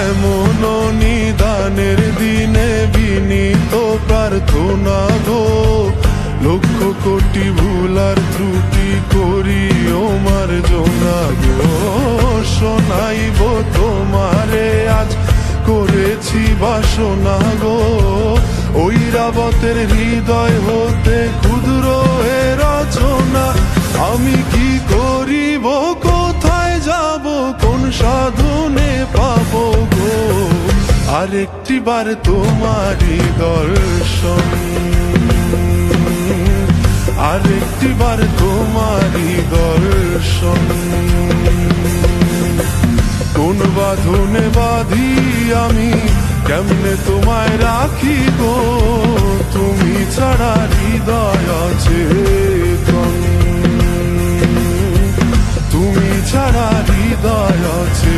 এমন নিদানের দিনে বিনীত প্রার্থনা গো, লক্ষ কোটি ভুলার ত্রুটি করি ওমার জোনা গো। শোনাইব তোমারে আজ করেছি বাসনা গো, ঐরাবতের হৃদয় হতে ক্ষুদ্র এ রচনা। আমি কি করিব, কোথায় যাব, কোন সাধনে পাবো গো, আরেকটি বার তোমারই দর্শন, আরেকটি বার তোমারই দর্শন। কোন বাঁধনে বাঁধি আমি, কেমনে তোমায় রাখি গো, তুমি ছাড়া হৃদয় আছে তুমি ছাড়া হৃদয় আছে।